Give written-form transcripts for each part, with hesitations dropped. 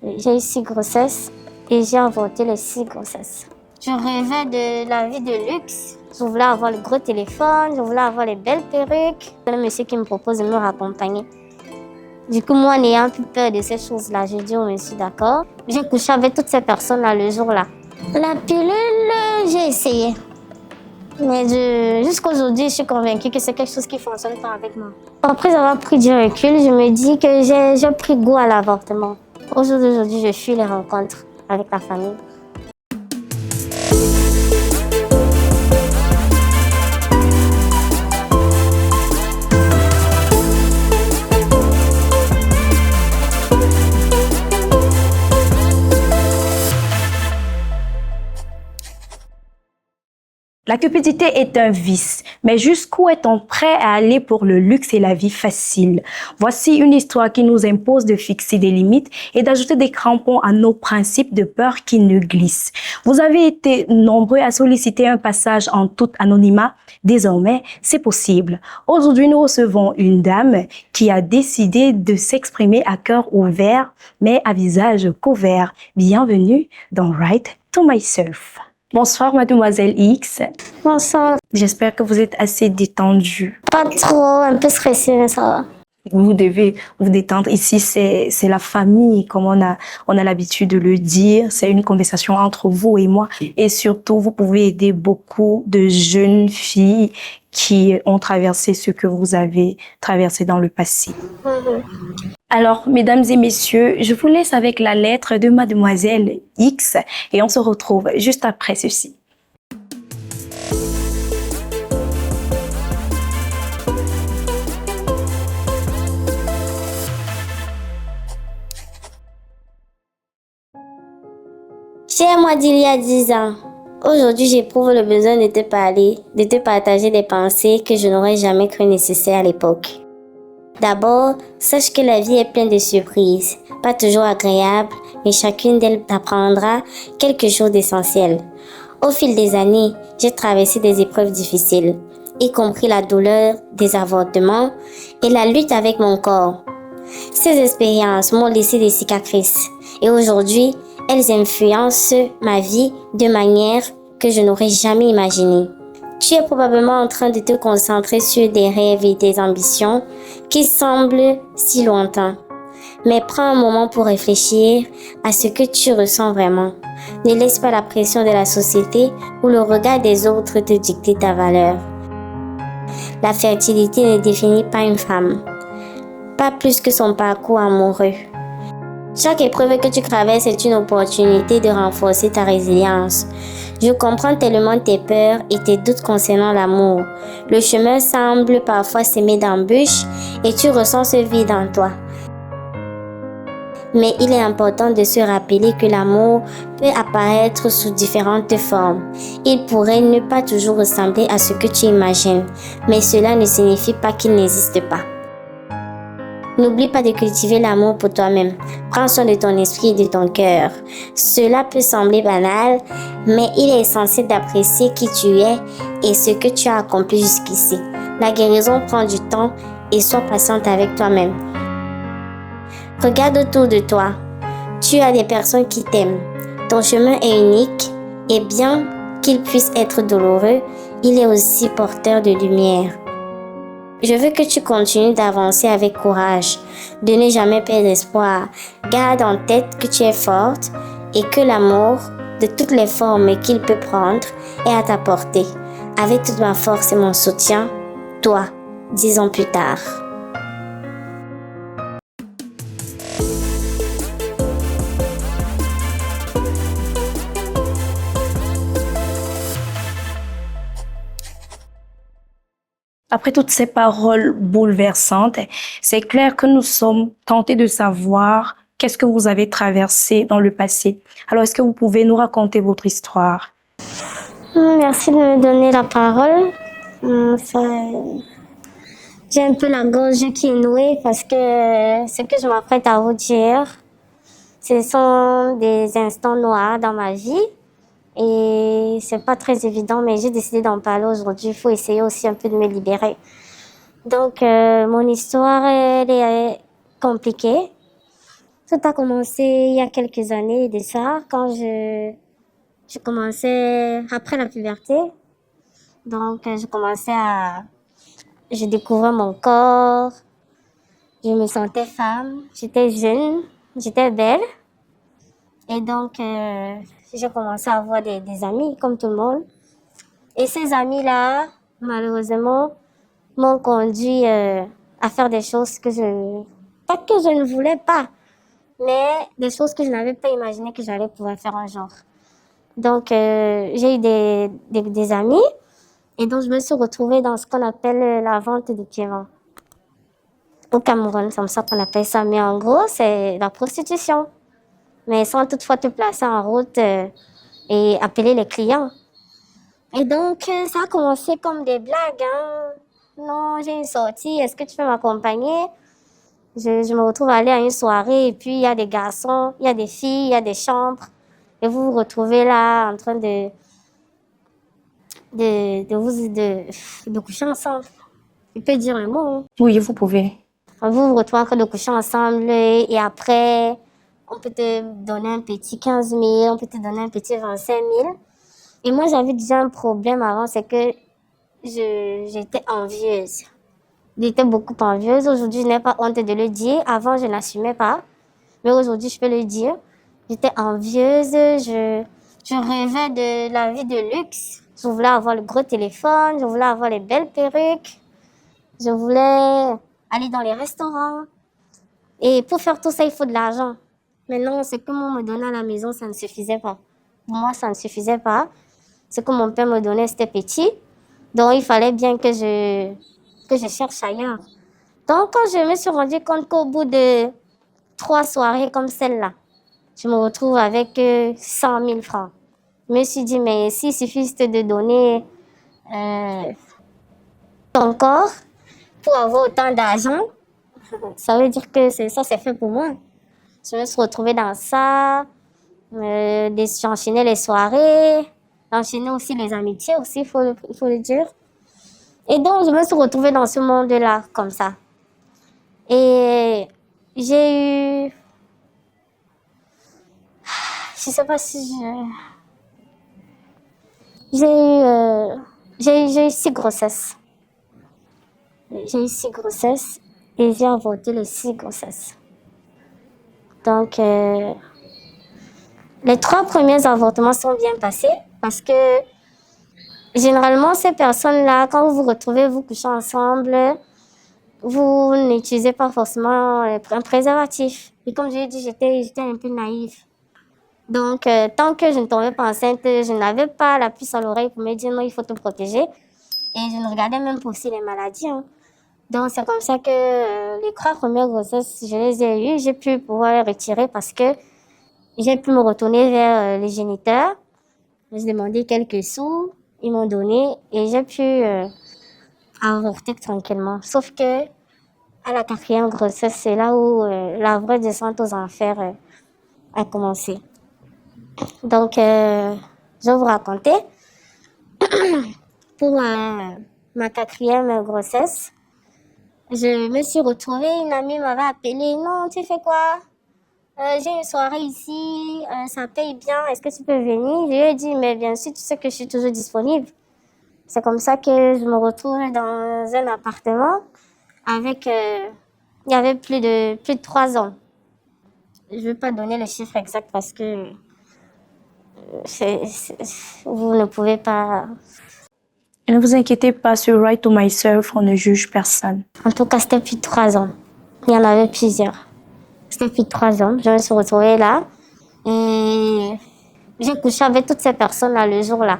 J'ai eu 6 grossesses et j'ai avorté les 6 grossesses. Je rêvais de la vie de luxe. Je voulais avoir le gros téléphone, je voulais avoir les belles perruques. C'est le monsieur qui me propose de me raccompagner. Du coup, moi, n'ayant plus peur de ces choses-là, j'ai dit au monsieur d'accord. J'ai couché avec toutes ces personnes-là le jour-là. La pilule, j'ai essayé. Mais jusqu'aujourd'hui, je suis convaincue que c'est quelque chose qui ne fonctionne pas avec moi. Après avoir pris du recul, je me dis que j'ai pris goût à l'avortement. Au jour d'aujourd'hui, je fuis les rencontres avec la famille. La cupidité est un vice, mais jusqu'où est-on prêt à aller pour le luxe et la vie facile? Voici une histoire qui nous impose de fixer des limites et d'ajouter des crampons à nos principes de peur qu'ils ne glissent. Vous avez été nombreux à solliciter un passage en tout anonymat. Désormais, c'est possible. Aujourd'hui, nous recevons une dame qui a décidé de s'exprimer à cœur ouvert, mais à visage couvert. Bienvenue dans Right to Myself. Bonsoir, mademoiselle X. Bonsoir. J'espère que vous êtes assez détendue. Pas trop, un peu stressée, mais ça va. Vous devez vous détendre. Ici, c'est la famille, comme on a l'habitude de le dire. C'est une conversation entre vous et moi. Et surtout, vous pouvez aider beaucoup de jeunes filles qui ont traversé ce que vous avez traversé dans le passé. Alors, mesdames et messieurs, je vous laisse avec la lettre de mademoiselle X et on se retrouve juste après ceci. Cher moi d'il y a 10 ans, aujourd'hui j'éprouve le besoin de te parler, de te partager des pensées que je n'aurais jamais cru nécessaires à l'époque. D'abord, sache que la vie est pleine de surprises, pas toujours agréables, mais chacune d'elles t'apprendra quelque chose d'essentiel. Au fil des années, j'ai traversé des épreuves difficiles, y compris la douleur des avortements et la lutte avec mon corps. Ces expériences m'ont laissé des cicatrices et aujourd'hui, elles influencent ma vie de manière que je n'aurais jamais imaginée. Tu es probablement en train de te concentrer sur des rêves et des ambitions qui semblent si lointains. Mais prends un moment pour réfléchir à ce que tu ressens vraiment. Ne laisse pas la pression de la société ou le regard des autres te dicter ta valeur. La fertilité ne définit pas une femme, pas plus que son parcours amoureux. Chaque épreuve que tu traverses est une opportunité de renforcer ta résilience. Je comprends tellement tes peurs et tes doutes concernant l'amour. Le chemin semble parfois semé d'embûches et tu ressens ce vide en toi. Mais il est important de se rappeler que l'amour peut apparaître sous différentes formes. Il pourrait ne pas toujours ressembler à ce que tu imagines, mais cela ne signifie pas qu'il n'existe pas. N'oublie pas de cultiver l'amour pour toi-même. Prends soin de ton esprit et de ton cœur. Cela peut sembler banal, mais il est essentiel d'apprécier qui tu es et ce que tu as accompli jusqu'ici. La guérison prend du temps et sois patiente avec toi-même. Regarde autour de toi. Tu as des personnes qui t'aiment. Ton chemin est unique et bien qu'il puisse être douloureux, il est aussi porteur de lumière. Je veux que tu continues d'avancer avec courage, de ne jamais perdre espoir. Garde en tête que tu es forte et que l'amour, de toutes les formes qu'il peut prendre, est à ta portée. Avec toute ma force et mon soutien, toi, 10 ans plus tard. Après toutes ces paroles bouleversantes, c'est clair que nous sommes tentés de savoir qu'est-ce que vous avez traversé dans le passé. Alors, est-ce que vous pouvez nous raconter votre histoire? Merci de me donner la parole. J'ai un peu la gorge qui est nouée parce que ce que je m'apprête à vous dire, ce sont des instants noirs dans ma vie. Et c'est pas très évident, mais j'ai décidé d'en parler aujourd'hui. Il faut essayer aussi un peu de me libérer. Donc, mon histoire, elle est compliquée. Tout a commencé il y a quelques années de ça, quand je commençais après la puberté. Donc, je découvrais mon corps, je me sentais femme, j'étais jeune, j'étais belle. Et donc, j'ai commencé à avoir des amis, comme tout le monde. Et ces amis-là, malheureusement, m'ont conduit à faire des choses pas que je ne voulais pas, mais des choses que je n'avais pas imaginé que j'allais pouvoir faire un jour. Donc, j'ai eu des amis, et donc je me suis retrouvée dans ce qu'on appelle la vente de piment. Au Cameroun, c'est comme ça qu'on appelle ça. Mais en gros, c'est la prostitution. Mais sans toutefois te placer en route et appeler les clients. Et donc, ça a commencé comme des blagues. Hein. Non, j'ai une sortie, est-ce que tu peux m'accompagner? Je me retrouve à aller à une soirée et puis il y a des garçons, il y a des filles, il y a des chambres. Et vous vous retrouvez là en train de coucher ensemble. Je peux dire un mot. Hein. Oui, vous pouvez. Vous vous retrouvez en train de coucher ensemble et après, on peut te donner un petit 15 000, on peut te donner un petit 25 000. Et moi, j'avais déjà un problème avant, c'est que j'étais envieuse. J'étais beaucoup envieuse. Aujourd'hui, je n'ai pas honte de le dire. Avant, je n'assumais pas. Mais aujourd'hui, je peux le dire. J'étais envieuse. Je rêvais de la vie de luxe. Je voulais avoir le gros téléphone. Je voulais avoir les belles perruques. Je voulais aller dans les restaurants. Et pour faire tout ça, il faut de l'argent. Maintenant, ce que moi me donnait à la maison, ça ne suffisait pas. Pour moi, ça ne suffisait pas. Ce que mon père me donnait, c'était petit. Donc, il fallait bien que je cherche ailleurs. Donc, quand je me suis rendu compte qu'au bout de 3 soirées comme celle-là, je me retrouve avec 100 000 francs. Je me suis dit, mais s'il suffit juste de donner ton corps pour avoir autant d'argent, ça veut dire que ça, c'est fait pour moi. Je me suis retrouvée dans ça. J'enchaînais les soirées. J'enchaînais aussi les amitiés aussi, il faut le dire. Et donc, je me suis retrouvée dans ce monde-là, comme ça. Et j'ai eu... Je sais pas si j'ai eu 6 grossesses. J'ai eu 6 grossesses et j'ai avorté les 6 grossesses. Donc, les 3 premiers avortements sont bien passés parce que généralement, ces personnes-là, quand vous vous retrouvez, vous couchez ensemble, vous n'utilisez pas forcément un préservatif. Et comme je l'ai dit, j'étais un peu naïve. Donc, tant que je ne tombais pas enceinte, je n'avais pas la puce à l'oreille pour me dire non, il faut te protéger. Et je ne regardais même pas aussi les maladies. Hein. Donc, c'est comme ça que les 3 premières grossesses, je les ai eues. J'ai pu pouvoir les retirer parce que j'ai pu me retourner vers les géniteurs. J'ai demandé quelques sous, ils m'ont donné et j'ai pu avorter tranquillement. Sauf que à la 4e grossesse, c'est là où la vraie descente aux enfers a commencé. Donc, je vais vous raconter. Pour ma 4e grossesse, je me suis retrouvée, une amie m'avait appelée. Non, tu fais quoi? J'ai une soirée ici, ça paye bien, est-ce que tu peux venir? Je lui ai dit, mais bien sûr, tu sais que je suis toujours disponible. C'est comme ça que je me retrouve dans un appartement avec, il y avait plus de 3 ans. Je ne veux pas donner le chiffre exact parce que vous ne pouvez pas. Ne vous inquiétez pas, sur Right to Myself, on ne juge personne. En tout cas, c'était plus de 3 ans. Il y en avait plusieurs. C'était plus de 3 ans. Je me suis retrouvée là et j'ai couché avec toutes ces personnes-là le jour-là.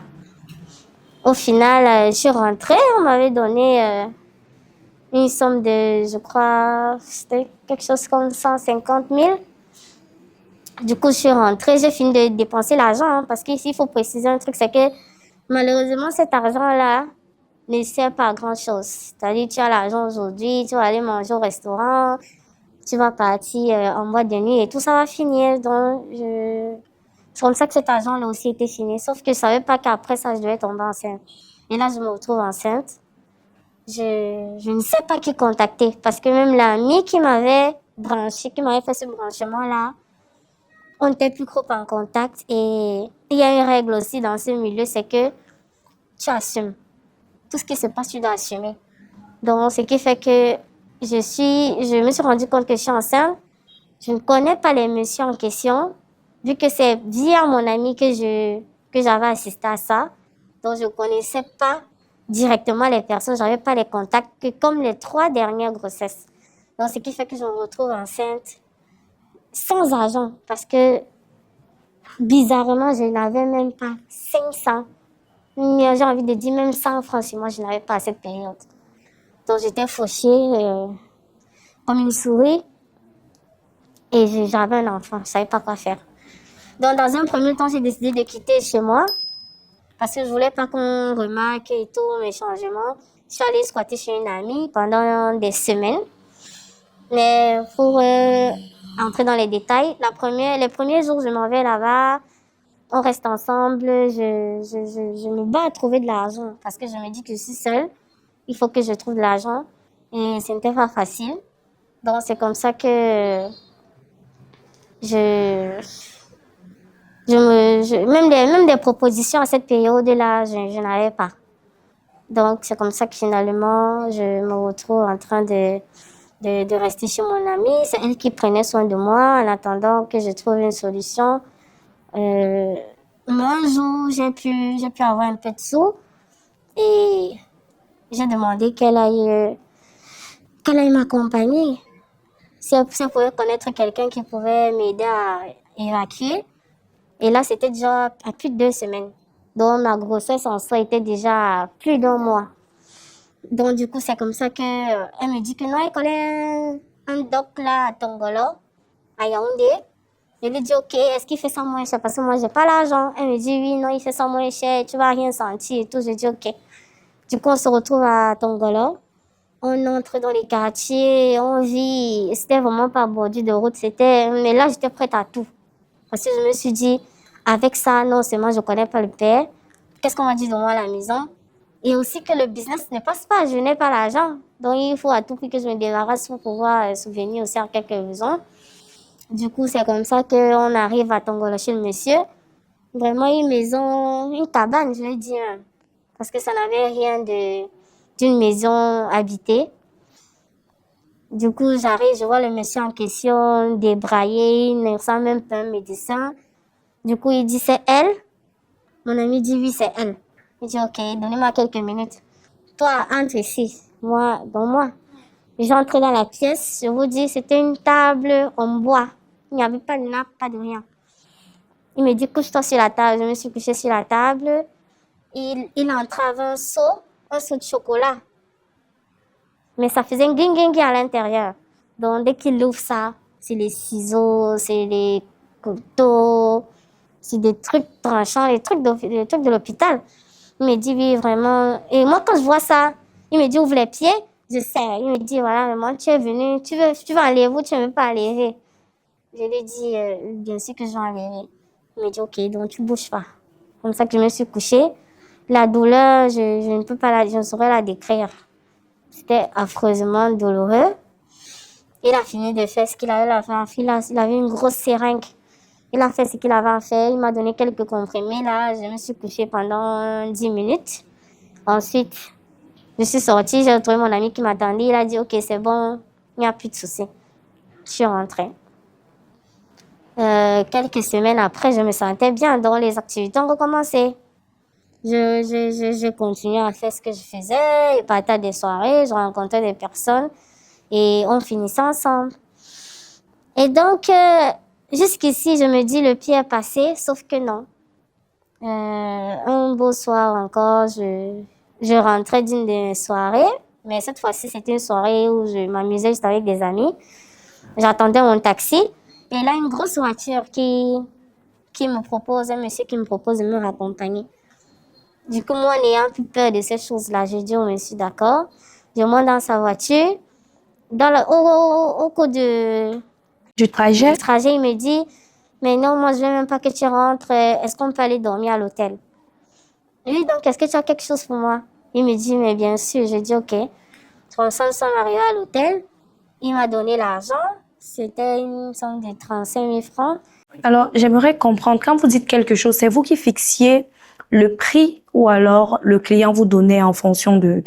Au final, je suis rentrée, on m'avait donné une somme de, je crois, c'était quelque chose comme 150 000. Du coup, je suis rentrée, j'ai fini de dépenser l'argent, hein, parce qu'ici, il faut préciser un truc, c'est que malheureusement, cet argent-là ne sert pas à grand-chose. C'est-à-dire, tu as l'argent aujourd'hui, tu vas aller manger au restaurant, tu vas partir en boîte de nuit et tout ça va finir. Donc, c'est comme ça que cet argent-là aussi était fini. Sauf que je ne savais pas qu'après ça, je devais tomber enceinte. Et là, je me retrouve enceinte. Je ne sais pas qui contacter parce que même l'ami qui m'avait branché, qui m'avait fait ce branchement-là, on n'était plus trop en contact. Et il y a une règle aussi dans ce milieu, c'est que tu assumes. Tout ce qui se passe, tu dois assumer. Donc, ce qui fait que je me suis rendu compte que je suis enceinte. Je ne connais pas les messieurs en question, vu que c'est via mon ami que j'avais assisté à ça. Donc, je ne connaissais pas directement les personnes, j'avais pas les contacts que comme les 3 dernières grossesses. Donc, ce qui fait que je me retrouve enceinte sans argent parce que bizarrement, je n'avais même pas 500. Mais j'ai envie de dire même 100 francs sur moi, je n'avais pas à cette période. Donc, j'étais fauchée comme une souris et j'avais un enfant, je ne savais pas quoi faire. Donc, dans un premier temps, j'ai décidé de quitter chez moi parce que je voulais pas qu'on remarque et tout mes changements. Je suis allée squatter chez une amie pendant des semaines. Mais pour entrer dans les détails, les premiers jours, je m'en vais là-bas, on reste ensemble, je me bats à trouver de l'argent parce que je me dis que je suis seule, il faut que je trouve de l'argent et ce n'était pas facile. Donc c'est comme ça que je, même des propositions à cette période-là, je n'avais pas. Donc c'est comme ça que finalement, je me retrouve en train de rester chez mon amie. C'est elle qui prenait soin de moi en attendant que je trouve une solution. Mais un jour, j'ai pu avoir un peu de sous et j'ai demandé qu'elle aille m'accompagner. Si elle pouvait connaître quelqu'un qui pouvait m'aider à évacuer. Et là, c'était déjà à plus de 2 semaines. Donc, ma grossesse en soi était déjà à plus d'1 mois. Donc, du coup, c'est comme ça que elle me dit que non, elle connaît un doc là à Tongolo, à Yaoundé. Je lui dis, ok, est-ce qu'il fait ça moins cher? Parce que moi, j'ai pas l'argent. Elle me dit, oui, non, il fait ça moins cher, tu vas rien sentir et tout. Je dis, ok. Du coup, on se retrouve à Tongolo. On entre dans les quartiers, on vit. C'était vraiment pas bordure de route, mais là, j'étais prête à tout. Parce que je me suis dit, avec ça, non seulement je connais pas le père, qu'est-ce qu'on va dire de moi à la maison? Et aussi que le business ne passe pas, je n'ai pas l'argent. Donc, il faut à tout prix que je me débarrasse pour pouvoir subvenir aussi à quelques besoins. Du coup, c'est comme ça qu'on arrive à Tongolo chez le monsieur. Vraiment une maison, une cabane, je vais dire. Parce que ça n'avait rien d'une maison habitée. Du coup, j'arrive, je vois le monsieur en question débraillé, il ne ressemble même pas à un médecin. Du coup, il dit, c'est elle? Mon ami dit, oui, c'est elle. Il dit, ok, donnez-moi quelques minutes. Toi, entre ici. Moi, dans moi. J'entre dans la pièce, je vous dis, c'était une table en bois. Il n'y avait pas de nappe, pas de rien. Il me dit, couche-toi sur la table. Je me suis couchée sur la table. Il entrave un seau de chocolat. Mais ça faisait un guing à l'intérieur. Donc, dès qu'il ouvre ça, c'est les ciseaux, c'est les couteaux, c'est des trucs tranchants, les trucs de l'hôpital. Il me dit, oui, vraiment. Et moi, quand je vois ça, il me dit, ouvre les pieds. Je sais. Il me dit, voilà, maman, tu es venue, tu veux enlever ou tu ne veux pas enlever? Je lui dis, bien sûr que je vais enlever. Il me dit, ok, donc tu bouges pas. Comme ça que je me suis couchée. La douleur, je ne peux pas je ne saurais la décrire. C'était affreusement douloureux. Il a fini de faire ce qu'il avait à faire. Il avait une grosse seringue. Il a fait ce qu'il avait à faire. Il m'a donné quelques comprimés. Là, je me suis couchée pendant 10 minutes. Ensuite, je suis sortie. J'ai retrouvé mon ami qui m'attendait. Il a dit, ok, c'est bon. Il n'y a plus de soucis. Je suis rentrée. Quelques semaines après, je me sentais bien. Donc, les activités ont recommencé. Je continuais à faire ce que je faisais. Je partais à des soirées. Je rencontrais des personnes. Et on finissait ensemble. Et donc, jusqu'ici, je me dis, le pied est passé. Sauf que non. Un beau soir encore, je rentrais d'une des soirées. Mais cette fois-ci, c'était une soirée où je m'amusais juste avec des amis. J'attendais mon taxi. Et là, une grosse voiture un monsieur qui me propose de me raccompagner. Du coup, moi, n'ayant plus peur de ces choses-là, je dis au monsieur, d'accord. Je monte dans sa voiture. Au cours Du trajet? du trajet, il me dit, mais non, moi, je veux même pas que tu rentres. Est-ce qu'on peut aller dormir à l'hôtel? Oui, donc, est-ce que tu as quelque chose pour moi? Il me dit, mais bien sûr. Je dis, ok. Ensemble, nous sommes arrivés à l'hôtel. Il m'a donné l'argent. C'était une somme de 35 000 francs. Alors, j'aimerais comprendre, quand vous dites quelque chose, c'est vous qui fixiez le prix ou alors le client vous donnait en fonction de...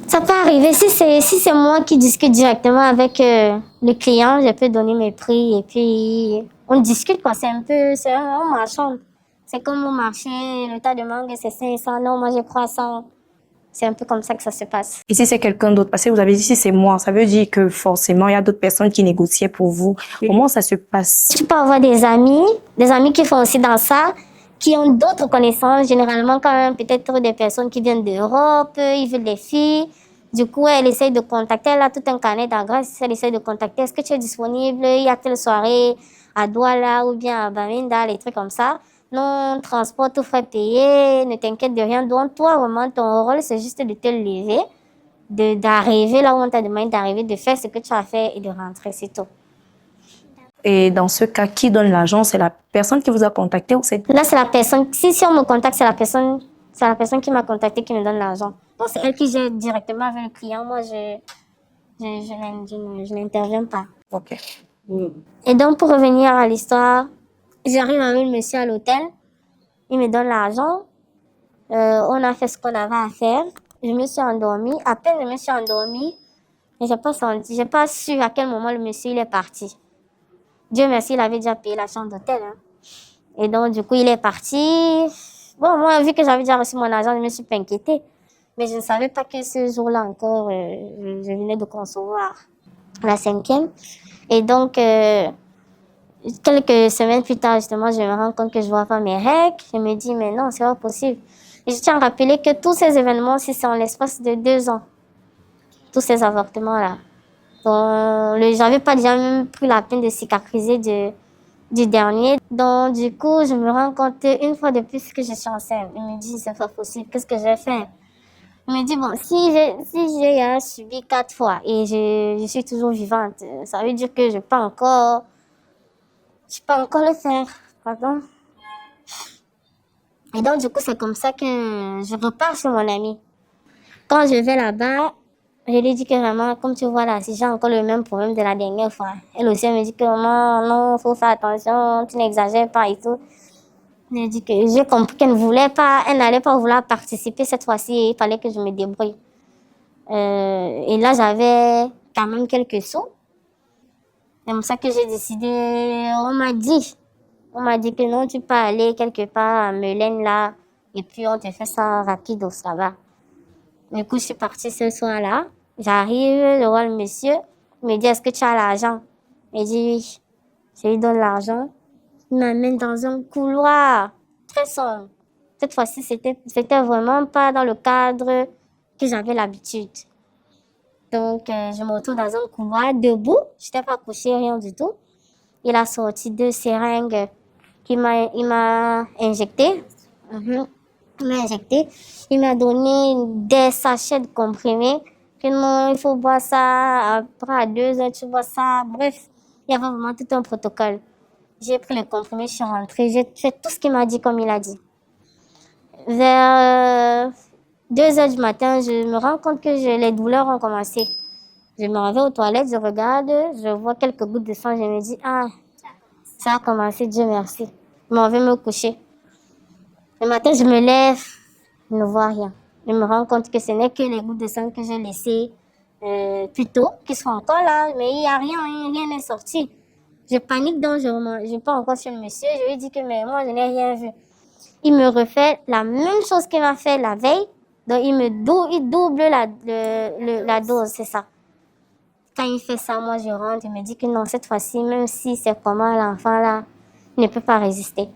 Ça peut arriver, si c'est moi qui discute directement avec le client, je peux donner mes prix et puis on discute quoi. C'est un marchand. C'est comme au marché, le tas de mangue c'est 500, non, moi j'ai 300. C'est un peu comme ça que ça se passe. Et si c'est quelqu'un d'autre, parce que vous avez dit si c'est moi, ça veut dire que forcément il y a d'autres personnes qui négociaient pour vous. Comment ça se passe? Tu peux avoir des amis qui font aussi dans ça, qui ont d'autres connaissances, généralement quand même peut-être des personnes qui viennent d'Europe, ils veulent des filles. Du coup, elle essaye de contacter, elle a tout un carnet d'adresses, elle essaye de contacter, est-ce que tu es disponible, il y a telle soirée à Douala ou bien à Bamenda, les trucs comme ça. Non, transport, tout frais payé, ne t'inquiète de rien. Donc, toi, vraiment, ton rôle, c'est juste de te lever, d'arriver là où on t'a demandé d'arriver, de faire ce que tu as fait et de rentrer, c'est tout. Et dans ce cas, qui donne l'argent? C'est la personne qui vous a contacté ou c'est... Là, c'est la personne, si on me contacte, c'est la personne qui m'a contacté qui me donne l'argent. Donc, c'est elle qui gère directement avec le client. Moi, je n'interviens pas. Ok. Et donc, pour revenir à l'histoire, j'arrive avec le monsieur à l'hôtel. Il me donne l'argent. On a fait ce qu'on avait à faire. Je me suis endormie. À peine je me suis endormie, et j'ai pas su à quel moment le monsieur il est parti. Dieu merci, il avait déjà payé la chambre d'hôtel. Hein. Et donc, du coup, il est parti. Bon, moi, vu que j'avais déjà reçu mon argent, je me suis pas inquiétée. Mais je ne savais pas que ce jour-là encore, je venais de concevoir la 5e. Et donc, quelques semaines plus tard, justement, je me rends compte que je vois pas mes règles. Je me dis, mais non, c'est pas possible. Et je tiens à rappeler que tous ces événements, c'est en l'espace de 2 ans. Tous ces avortements-là. Donc, j'avais pas déjà même pris la peine de cicatriser du dernier. Donc, du coup, je me rends compte une fois de plus que je suis enceinte. Je me dis, c'est pas possible, qu'est-ce que je vais faire? Je me dis, bon, si j'ai subi 4 fois et je suis toujours vivante, ça veut dire que je peux encore le faire. Pardon? Et donc, du coup, c'est comme ça que je repars chez mon amie. Quand je vais là-bas, je lui dis que vraiment, comme tu vois là, si j'ai encore le même problème de la dernière fois. Elle aussi, elle me dit que vraiment, non, faut faire attention, tu n'exagères pas et tout. Elle dit que j'ai compris qu'elle ne voulait pas, elle n'allait pas vouloir participer cette fois-ci, il fallait que je me débrouille. Et là, j'avais quand même quelques sous. C'est comme ça que j'ai décidé, on m'a dit que non, tu peux aller quelque part à Melaine là, et puis on te fait ça rapide, ça va. Du coup, je suis partie ce soir-là. J'arrive, je vois le monsieur. Il me dit, est-ce que tu as l'argent? Il dit oui. Je lui donne l'argent. Il m'amène dans un couloir très sombre. Cette fois-ci, c'était vraiment pas dans le cadre que j'avais l'habitude. Donc, je me retrouve dans un couloir, debout. Je n'étais pas couchée, rien du tout. Il a sorti 2 seringues il m'a injecté. Il m'a injecté. Il m'a donné des sachets de comprimés. Que non, il faut boire ça. Après, à 2 heures, tu bois ça. Bref, il y avait vraiment tout un protocole. J'ai pris le comprimé, je suis rentrée. J'ai fait tout ce qu'il m'a dit comme il a dit. Vers 2 heures du matin, je me rends compte que les douleurs ont commencé. Je me réveille aux toilettes, je regarde, je vois quelques gouttes de sang. Je me dis, ah, ça a commencé, Dieu merci. Je m'en vais me coucher. Le matin, je me lève, je ne vois rien. Je me rends compte que ce n'est que les gouttes de sang que j'ai laissées plus tôt, qui sont encore là, mais il n'y a rien n'est sorti. Je panique donc je pars encore sur le monsieur, je lui dis que mais moi je n'ai rien vu. Il me refait la même chose qu'il m'a fait la veille, donc il double la dose, c'est ça. Quand il fait ça, moi je rentre, il me dit que non, cette fois-ci, même si c'est comment l'enfant là ne peut pas résister.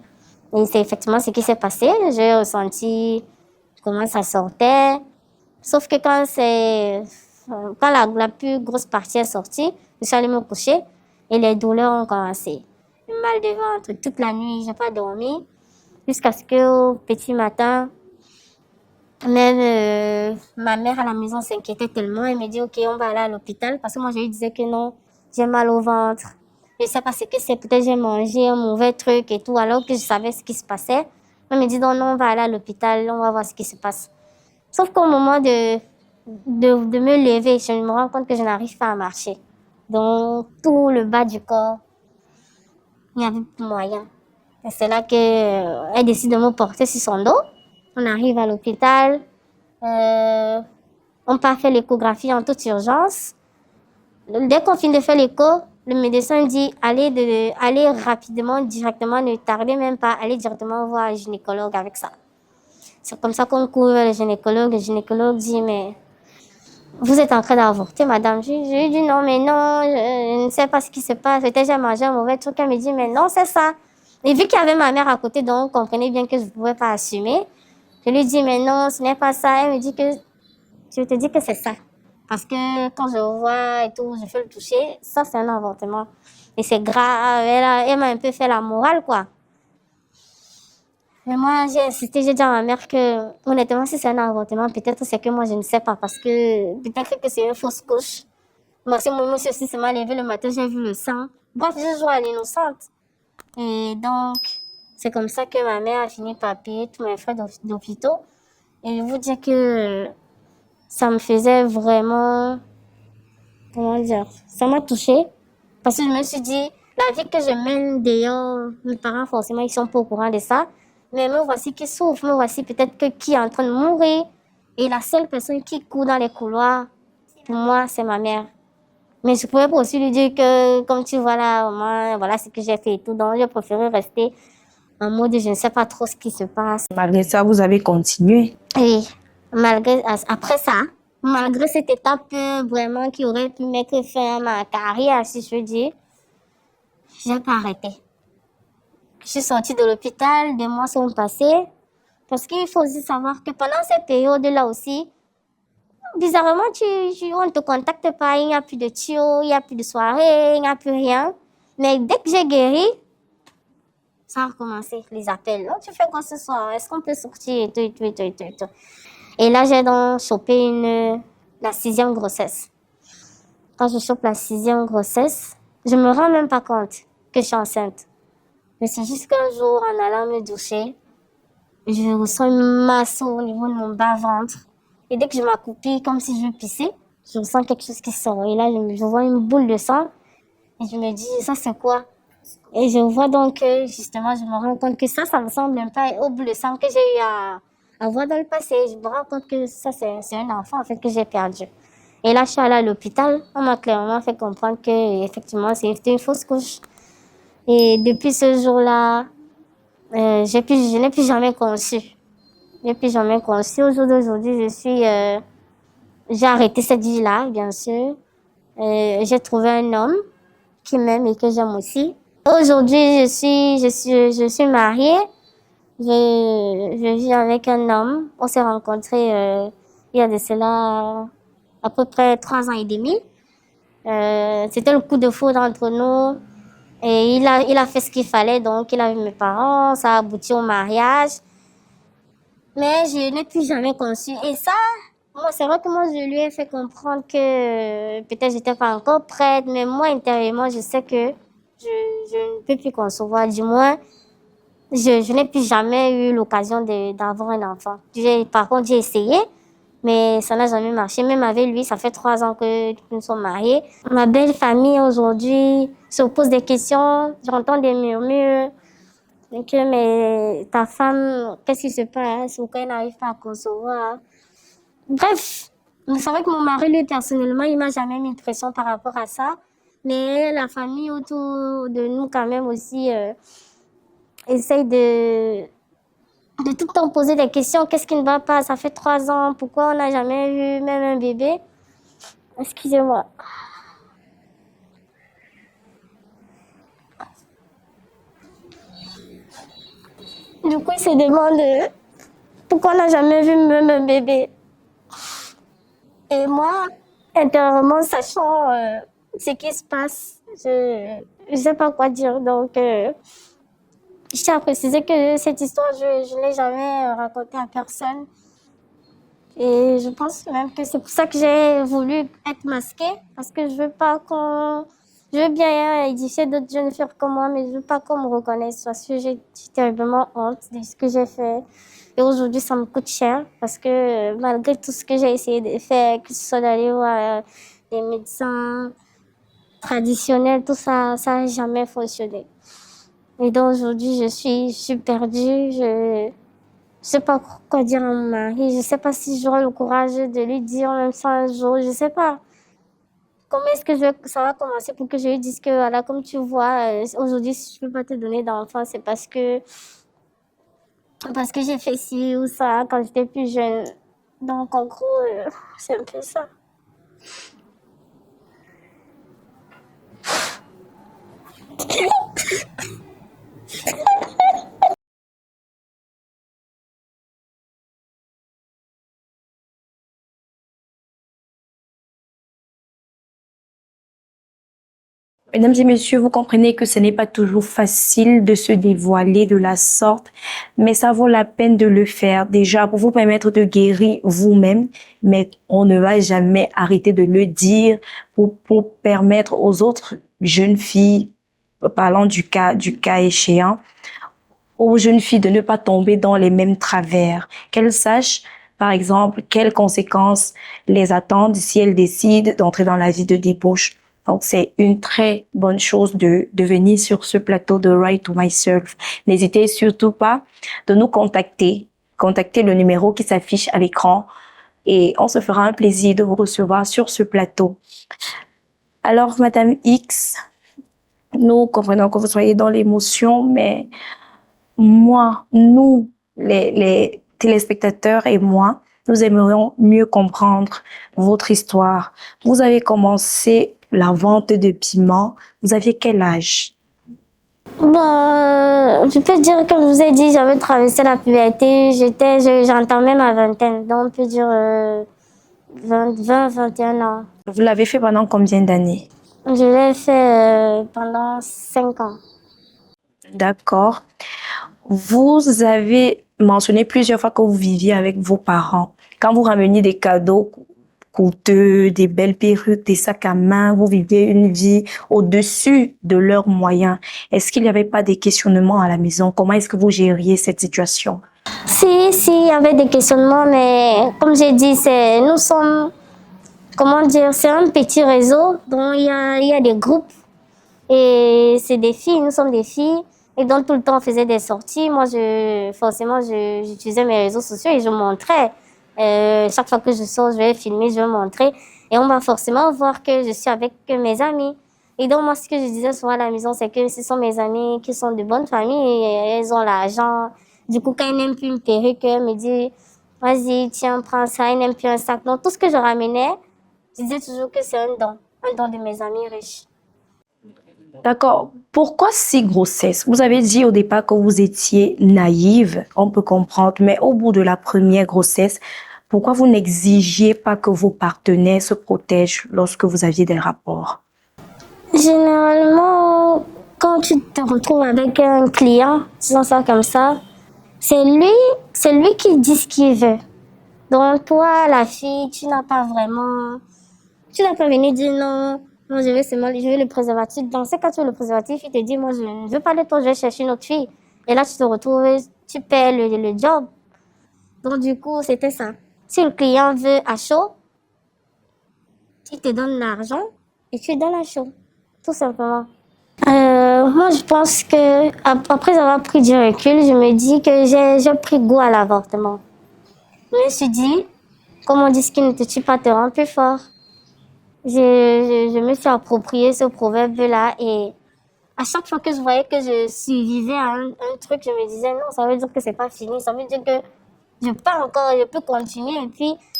Et c'est effectivement ce qui s'est passé. J'ai ressenti comment ça sortait. Sauf que quand la plus grosse partie est sortie, je suis allée me coucher et les douleurs ont commencé. Mal de ventre toute la nuit, j'ai pas dormi. Jusqu'à ce qu'au petit matin, même ma mère à la maison s'inquiétait tellement. Elle me dit, ok, on va aller à l'hôpital. Parce que moi, je lui disais que non, j'ai mal au ventre. Je sais pas ce que c'est, peut-être j'ai mangé un mauvais truc et tout, alors que je savais ce qui se passait. Elle me dit, non, on va aller à l'hôpital, on va voir ce qui se passe. Sauf qu'au moment de me lever, je me rends compte que je n'arrive pas à marcher. Donc, tout le bas du corps, il n'y avait plus moyen. Et c'est là qu'elle décide de me porter sur son dos. On arrive à l'hôpital. On part faire l'échographie en toute urgence. Dès qu'on finit de faire l'écho, le médecin dit allez rapidement, directement, ne tardez même pas, allez directement voir un gynécologue avec ça. C'est comme ça qu'on court vers le gynécologue. Le gynécologue dit mais vous êtes en train d'avorter, madame. Je lui ai dit non, mais non, je ne sais pas ce qui se passe. Peut-être j'ai mangé un mauvais truc. Elle me dit mais non, c'est ça. Et vu qu'il y avait ma mère à côté, donc on comprenait bien que je ne pouvais pas assumer. Je lui dis mais non, ce n'est pas ça. Elle me dit que je te dis que c'est ça. Parce que quand je vois et tout, je fais le toucher, ça c'est un avortement. Et c'est grave, elle m'a un peu fait la morale, quoi. Mais moi, j'ai insisté, j'ai dit à ma mère que, honnêtement, si c'est un avortement, peut-être c'est que moi je ne sais pas, parce que peut-être que c'est une fausse couche. Moi, si mon monsieur aussi s'est mal levé le matin, j'ai vu le sang. Bref, je joue à l'innocente. Et donc, c'est comme ça que ma mère a fini par payer tous mes frais d'hôpitaux. Et je vous dis que ça me faisait vraiment, comment dire, ça m'a touchée. Parce que je me suis dit, la vie que je mène d'ailleurs, mes parents forcément ils sont pas au courant de ça. Mais me voici qui souffre, me voici peut-être que qui est en train de mourir. Et la seule personne qui court dans les couloirs, pour moi, c'est ma mère. Mais je pouvais pas aussi lui dire que, comme tu vois là, moi, voilà ce que j'ai fait et tout. Donc, j'ai préféré rester en mode je ne sais pas trop ce qui se passe. Malgré ça, vous avez continué. Et malgré, après ça, malgré cette étape vraiment qui aurait pu mettre fin à ma carrière, si je veux dire, j'ai pas arrêté. Je suis sortie de l'hôpital, des mois sont passés. Parce qu'il faut aussi savoir que pendant cette période-là aussi, bizarrement, on ne te contacte pas, il n'y a plus de tuyaux, il n'y a plus de soirée, il n'y a plus rien. Mais dès que j'ai guéri, ça a recommencé, les appels. Oh, tu fais quoi ce soir? Est-ce qu'on peut sortir? Et tout, et tout, et tout, et tout, et tout. Et là, j'ai donc chopé la 6e grossesse. Quand je chope la 6e grossesse, je me rends même pas compte que je suis enceinte. Mais c'est juste qu'un jour, en allant me doucher, je ressens une masse au niveau de mon bas-ventre. Et dès que je m'accroupis, comme si je pissais, je ressens quelque chose qui sort. Et là, je vois une boule de sang. Et je me dis, ça c'est quoi? Et je vois donc que, justement, je me rends compte que ça me semble un peu au bout de sang que j'ai eu à voir dans le passé. Je me rends compte que ça, c'est un enfant, en fait, que j'ai perdu. Et là, je suis allée à l'hôpital. On m'a clairement fait comprendre que, effectivement, c'était une fausse couche. Et depuis ce jour-là, je n'ai plus jamais conçu. Je n'ai plus jamais conçu. Au jour d'aujourd'hui, j'ai arrêté cette vie-là, bien sûr. J'ai trouvé un homme qui m'aime et que j'aime aussi. Aujourd'hui, je suis mariée. Je vis avec un homme. On s'est rencontrés il y a de cela à peu près 3 ans et demi. C'était le coup de foudre entre nous. Et il a fait ce qu'il fallait. Donc, il a vu mes parents. Ça a abouti au mariage. Mais je n'ai plus jamais conçu. Et ça, moi, c'est vrai que moi, je lui ai fait comprendre que peut-être j'étais pas encore prête. Mais moi, intérieurement, je sais que je ne peux plus concevoir. Du moins, je n'ai plus jamais eu l'occasion d'avoir un enfant. Par contre, j'ai essayé, mais ça n'a jamais marché. Même avec lui, ça fait 3 ans que nous sommes mariés. Ma belle famille aujourd'hui se pose des questions. J'entends des murmures. Mais ta femme, qu'est-ce qui se passe? Pourquoi elle n'arrive pas à concevoir? Bref, c'est vrai que mon mari, lui, personnellement, il m'a jamais mis de pression par rapport à ça. Mais la famille autour de nous, quand même, aussi, essaye de tout le temps poser des questions. Qu'est-ce qui ne va pas? Ça fait 3 ans. Pourquoi on n'a jamais eu même un bébé? Excusez-moi. Du coup, il se demande pourquoi on n'a jamais vu même un bébé. Et moi, intérieurement, sachant ce qui se passe, je ne sais pas quoi dire. Donc, je tiens à préciser que cette histoire, je ne l'ai jamais racontée à personne. Et je pense même que c'est pour ça que j'ai voulu être masquée, parce que je veux pas qu'on... Je veux bien édifier d'autres jeunes filles comme moi, mais je veux pas qu'on me reconnaisse, parce que j'ai terriblement honte de ce que j'ai fait. Et aujourd'hui, ça me coûte cher, parce que malgré tout ce que j'ai essayé de faire, que ce soit d'aller voir des médecins, traditionnel, tout ça, ça n'a jamais fonctionné. Et donc aujourd'hui, je suis perdue. Je sais pas quoi dire à mon mari. Je sais pas si j'aurai le courage de lui dire même ça un jour. Je sais pas. Comment est-ce que ça va commencer pour que je lui dise que, voilà, comme tu vois, aujourd'hui, si je peux pas te donner d'enfant, c'est parce que j'ai fait ci ou ça quand j'étais plus jeune. Donc, en gros, c'est un peu ça. Mesdames et messieurs, vous comprenez que ce n'est pas toujours facile de se dévoiler de la sorte, mais ça vaut la peine de le faire déjà pour vous permettre de guérir vous-même, mais on ne va jamais arrêter de le dire pour permettre aux autres jeunes filles, parlant du cas échéant, aux jeunes filles de ne pas tomber dans les mêmes travers, qu'elles sachent par exemple, quelles conséquences les attendent si elles décident d'entrer dans la vie de débauche. Donc, c'est une très bonne chose de venir sur ce plateau de Right to Myself. N'hésitez surtout pas de nous contacter. Contactez le numéro qui s'affiche à l'écran et on se fera un plaisir de vous recevoir sur ce plateau. Alors, Madame X, nous comprenons que vous soyez dans l'émotion, mais nous, les téléspectateurs et moi, nous aimerions mieux comprendre votre histoire. Vous avez commencé la vente de piments. Vous aviez quel âge? Je peux dire, comme je vous ai dit, j'avais traversé la puberté. J'entamais ma vingtaine. Donc, on peut dire 21 ans. Vous l'avez fait pendant combien d'années? Je l'ai fait pendant 5 ans. D'accord. Vous avez mentionné plusieurs fois que vous viviez avec vos parents. Quand vous rameniez des cadeaux coûteux, des belles perruques, des sacs à main, vous viviez une vie au-dessus de leurs moyens. Est-ce qu'il n'y avait pas des questionnements à la maison? Comment est-ce que vous gériez cette situation? Si, il y avait des questionnements, mais comme j'ai dit, nous sommes, comment dire, c'est un petit réseau dont il y a des groupes et c'est des filles, nous sommes des filles. Et donc, tout le temps, on faisait des sorties. Moi, forcément, j'utilisais mes réseaux sociaux et je montrais. Chaque fois que je sors, je vais filmer, je vais montrer. Et on va forcément voir que je suis avec mes amis. Et donc, moi, ce que je disais souvent à la maison, c'est que ce sont mes amis qui sont de bonnes familles et elles ont l'argent. Du coup, quand elles n'aiment plus une perruque, elles me disent, vas-y, tiens, prends ça. Elles n'aiment plus un sac. Donc, tout ce que je ramenais, je disais toujours que c'est un don de mes amis riches. D'accord. Pourquoi 6 grossesses? Vous avez dit au départ que vous étiez naïve, on peut comprendre, mais au bout de la première grossesse, pourquoi vous n'exigiez pas que vos partenaires se protègent lorsque vous aviez des rapports? Généralement, quand tu te retrouves avec un client, disons ça comme ça, c'est lui qui dit ce qu'il veut. Donc toi, la fille, tu n'as pas venu dire non, moi je veux le préservatif. Dans ce cas, tu veux le préservatif, il te dit, moi je ne veux pas de toi, je vais chercher une autre fille. Et là, tu te retrouves, tu perds le job. Donc du coup, c'était ça. Si le client veut à chaud, il te donne l'argent et tu lui donnes à chaud. Tout simplement. Moi, je pense que après avoir pris du recul, je me dis que j'ai pris goût à l'avortement. Je me suis dit, comme on dit, ce qui ne te tue pas te rend plus fort. Je me suis approprié ce proverbe-là et à chaque fois que je voyais que je survivais à un truc, je me disais non, ça veut dire que c'est pas fini, ça veut dire que je peux continuer.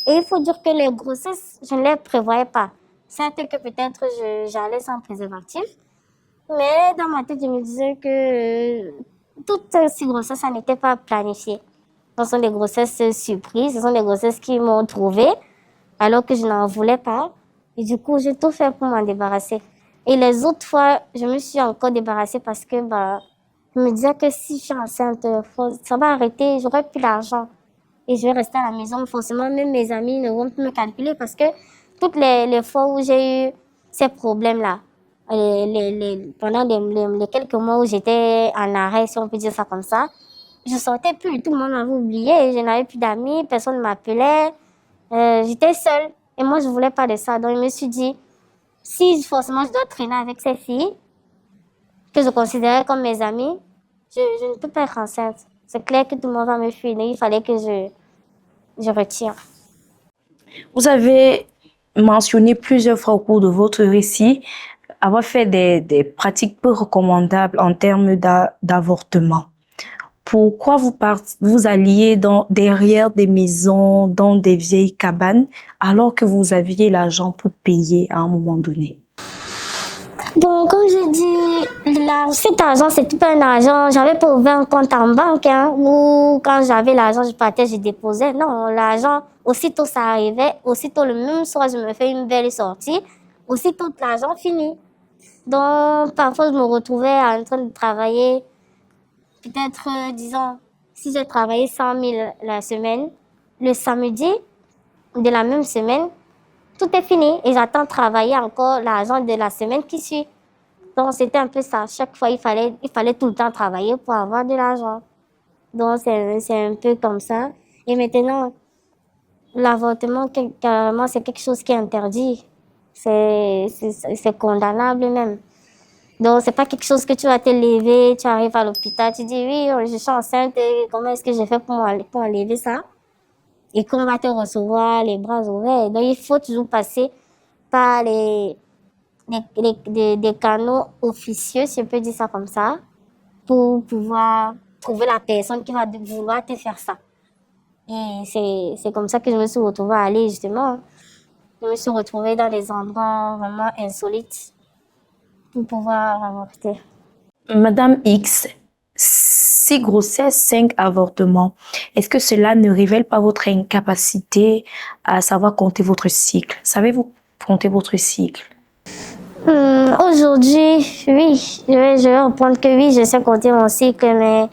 Et il faut dire que les grossesses, je ne les prévoyais pas. Certes que peut-être j'allais sans préservatif, mais dans ma tête, je me disais que toutes ces grossesses, ça n'était pas planifié. Ce sont des grossesses surprises, ce sont des grossesses qui m'ont trouvée alors que je n'en voulais pas. Et du coup, j'ai tout fait pour m'en débarrasser. Et les autres fois, je me suis encore débarrassée parce que je me disais que si je suis enceinte, ça va arrêter, j'aurai plus d'argent. Et je vais rester à la maison. Forcément, même mes amis ne vont plus me calculer parce que toutes les fois où j'ai eu ces problèmes-là, pendant les quelques mois où j'étais en arrêt, si on peut dire ça comme ça, je sortais plus. Tout le monde m'avait oublié. Je n'avais plus d'amis, personne ne m'appelait. J'étais seule. Et moi, je voulais pas de ça. Donc, je me suis dit, si forcément je dois traîner avec ces filles, que je considérais comme mes amies, je ne peux pas être enceinte. C'est clair que tout le monde va me fuir. Il fallait que je retire. Vous avez mentionné plusieurs fois au cours de votre récit avoir fait des pratiques peu recommandables en termes d'avortement. Pourquoi vous alliez derrière des maisons, dans des vieilles cabanes, alors que vous aviez l'argent pour payer à un moment donné? Donc, comme je dis, cet argent, c'est pas un argent. J'avais pas ouvert un compte en banque, hein, où quand j'avais l'argent, je partais, je déposais. Non, l'argent, aussitôt ça arrivait, aussitôt le même soir, je me fais une belle sortie, aussitôt l'argent fini. Donc, parfois, je me retrouvais en train de travailler, peut-être, disons, si j'ai travaillé 100 000 la semaine, le samedi de la même semaine, tout est fini et j'attends de travailler encore l'argent de la semaine qui suit. Donc, c'était un peu ça. Chaque fois, il fallait tout le temps travailler pour avoir de l'argent. Donc, c'est un peu comme ça. Et maintenant, l'avortement, carrément, c'est quelque chose qui est interdit. C'est condamnable même. Donc, c'est pas quelque chose que tu vas te lever, tu arrives à l'hôpital, tu dis oui, je suis enceinte, et comment est-ce que j'ai fait pour enlever ça? Et qu'on va te recevoir les bras ouverts. Donc, il faut toujours passer par des canaux officieux, si on peut dire ça comme ça, pour pouvoir trouver la personne qui va vouloir te faire ça. Et c'est comme ça que je me suis retrouvée à aller, justement. Je me suis retrouvée dans des endroits vraiment insolites pour pouvoir avorter. Madame X, 6 grossesses, 5 avortements. Est-ce que cela ne révèle pas votre incapacité à savoir compter votre cycle? Savez-vous compter votre cycle? Aujourd'hui, oui, je vais répondre que oui, je sais compter mon cycle, mais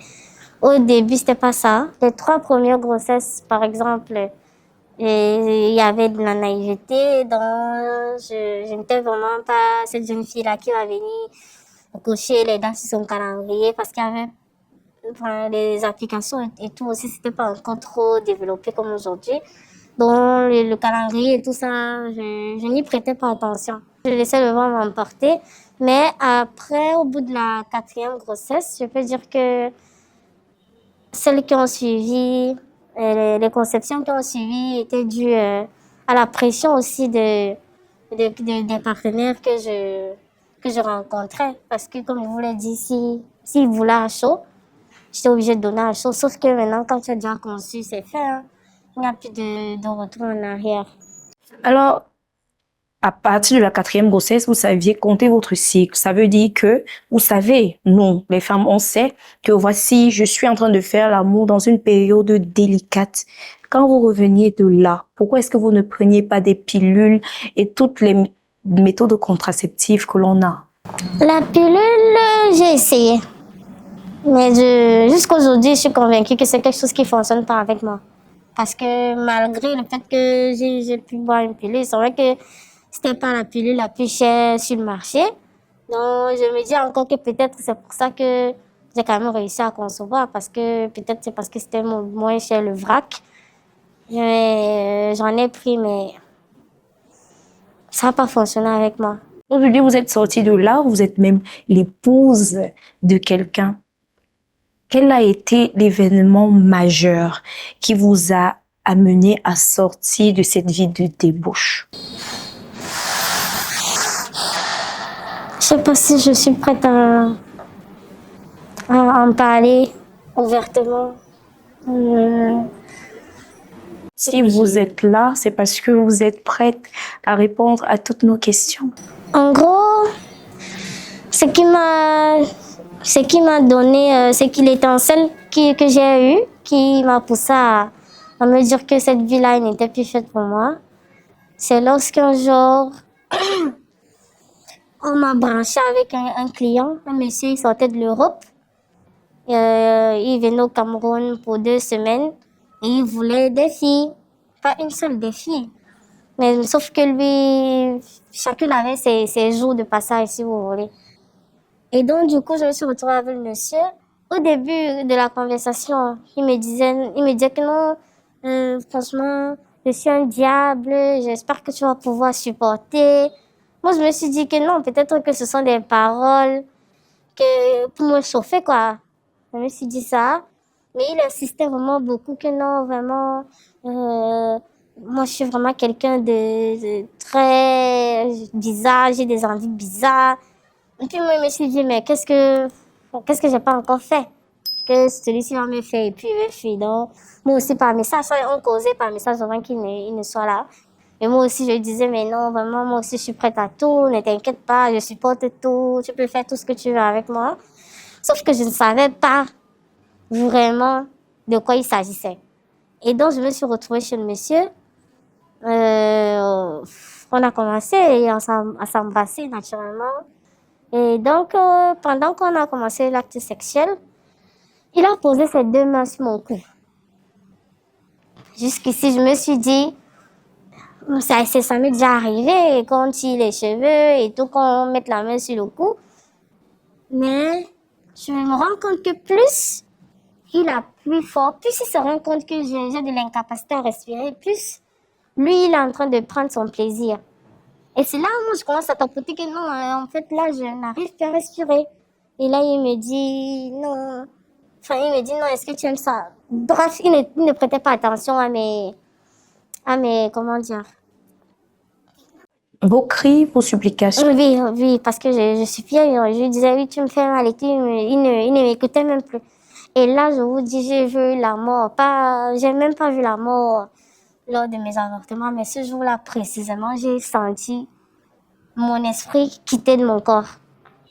au début, c'était pas ça. Les 3 premières grossesses, par exemple, et il y avait de la naïveté, donc je n'étais vraiment pas cette jeune fille-là qui va venir cocher les dates sur son calendrier parce qu'il y avait les applications et tout aussi, c'était pas encore trop développé comme aujourd'hui. Donc le calendrier et tout ça, je n'y prêtais pas attention. Je laissais le vent m'emporter. Mais après, au bout de la 4e grossesse, je peux dire que celles qui ont suivi, les conceptions qui ont suivi étaient dues à la pression aussi des partenaires que je rencontrais. Parce que, comme je vous l'ai dit, s'ils voulaient à chaud, j'étais obligée de donner à chaud. Sauf que maintenant, quand tu as déjà conçu, c'est fait. Hein. Il n'y a plus de retour en arrière. Alors, à partir de la 4e grossesse, vous saviez compter votre cycle. Ça veut dire que vous savez, nous, les femmes, on sait que voici, je suis en train de faire l'amour dans une période délicate. Quand vous reveniez de là, pourquoi est-ce que vous ne preniez pas des pilules et toutes les méthodes contraceptives que l'on a? La pilule, j'ai essayé. Mais jusqu'à aujourd'hui, je suis convaincue que c'est quelque chose qui ne fonctionne pas avec moi. Parce que malgré le fait que j'ai pu boire une pilule, c'est vrai que c'était pas la pilule la plus chère sur le marché. Donc, je me dis encore que peut-être c'est pour ça que j'ai quand même réussi à concevoir. Parce que peut-être c'est parce que c'était moins cher le vrac. J'en ai pris, mais ça n'a pas fonctionné avec moi. Aujourd'hui, vous êtes sortie de là, vous êtes même l'épouse de quelqu'un. Quel a été l'événement majeur qui vous a amené à sortir de cette vie de débauche? Je sais pas si je suis prête à en parler ouvertement. Si vous êtes là, c'est parce que vous êtes prête à répondre à toutes nos questions. En gros, ce qui m'a donné, c'est qu'il l'étincelle que j'ai eue, qui m'a poussé à me dire que cette vie-là n'était plus faite pour moi. C'est lorsqu'un jour, on m'a branché avec un client, un monsieur, il sortait de l'Europe. Il venait au Cameroun pour 2 semaines et il voulait des filles, pas une seule des filles. Mais sauf que lui, chacun avait ses jours de passage, si vous voulez. Et donc, du coup, je me suis retrouvée avec le monsieur. Au début de la conversation, il me disait que non, franchement, je suis un diable, j'espère que tu vas pouvoir supporter. Moi, je me suis dit que non, peut-être que ce sont des paroles que pour me chauffer, quoi. Je me suis dit ça. Mais il insistait vraiment beaucoup que non, vraiment, moi, je suis vraiment quelqu'un de très bizarre, j'ai des envies bizarres. Et puis moi, je me suis dit, mais qu'est-ce que j'ai pas encore fait? Que celui-ci va me faire, et puis il me fuit. Donc, moi aussi, par message, on causait par message avant qu'il ne soit là. Et moi aussi, je disais, mais non, vraiment, moi aussi, je suis prête à tout, ne t'inquiète pas, je supporte tout, tu peux faire tout ce que tu veux avec moi. Sauf que je ne savais pas vraiment de quoi il s'agissait. Et donc, je me suis retrouvée chez le monsieur. On a commencé à s'embrasser naturellement. Et donc, pendant qu'on a commencé l'acte sexuel, il a posé ses deux mains sur mon cou. Jusqu'ici, je me suis dit, ça m'est déjà arrivé qu'on tire les cheveux et tout, qu'on mette la main sur le cou. Mais je me rends compte que plus il appuie fort, plus il se rend compte que j'ai de l'incapacité à respirer, plus lui, il est en train de prendre son plaisir. Et c'est là où je commence à tapoter que non, en fait, là, je n'arrive plus à respirer. Et là, il me dit, non. Enfin, il me dit, non, est-ce que tu aimes ça? Bref, il ne prêtait pas attention à mes, comment dire? Vos cris, vos supplications. Oui, oui, parce que je suis fière. Je lui disais, oui, tu me fais mal et tout. Il ne m'écoutait même plus. Et là, je vous dis, j'ai vu la mort. J'ai même pas vu la mort lors de mes avortements, mais ce jour-là, précisément, j'ai senti mon esprit quitter de mon corps.